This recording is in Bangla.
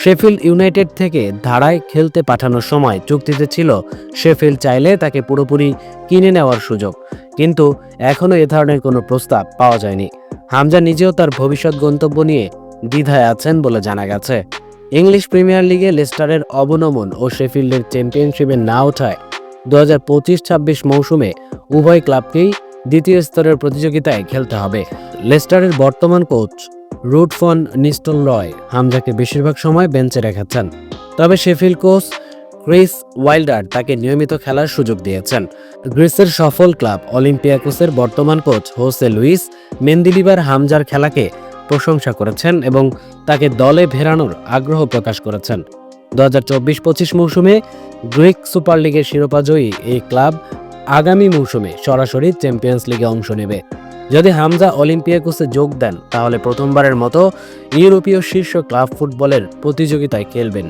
শেফিল্ড ইউনাইটেড থেকে ধারায় খেলতে পাঠানোর সময় চুক্তিতে ছিল শেফিল্ড চাইলে তাকে পুরোপুরি কিনে নেওয়ার সুযোগ, কিন্তু এখনও এ ধরনের কোনো প্রস্তাব পাওয়া যায়নি। হামজা নিজেও তার ভবিষ্যৎ গন্তব্য নিয়ে দ্বিধায় আছেন বলে জানা গেছে। ইংলিশ প্রিমিয়ার লিগে লেস্টারের অবনমন ও শেফিল্ডের চ্যাম্পিয়নশিপে না ওঠায় 2025-26 মৌসুমে উভয় ক্লাবকেই দ্বিতীয় স্তরের প্রতিযোগিতায় খেলতে হবে। লেস্টারের বর্তমান কোচ রুড ফন নিস্টেলরয় হামজাকে বেশিরভাগ সময় বেঞ্চে রেখেছেন, তবে শেফিল্ড কোচ ক্রিস ওয়াইল্ডার তাকে নিয়মিত খেলার সুযোগ দিয়েছেন। গ্রিসের সফল ক্লাব অলিম্পিয়াকোসের বর্তমান কোচ হোসে লুইস মেন্দিলিবার হামজার খেলাকে প্রশংসা করেছেন এবং তাকে দলে ফেরানোর আগ্রহ প্রকাশ করেছেন। 2024-25 মৌসুমে গ্রিক সুপার লিগের শিরোপাজয়ী এই ক্লাব আগামী মৌসুমে সরাসরি চ্যাম্পিয়ন্স লিগে অংশ নেবে। যদি হামজা অলিম্পিয়াকোসে যোগ দেন তাহলে প্রথমবারের মতো ইউরোপীয় শীর্ষ ক্লাব ফুটবলের প্রতিযোগিতায় খেলবেন।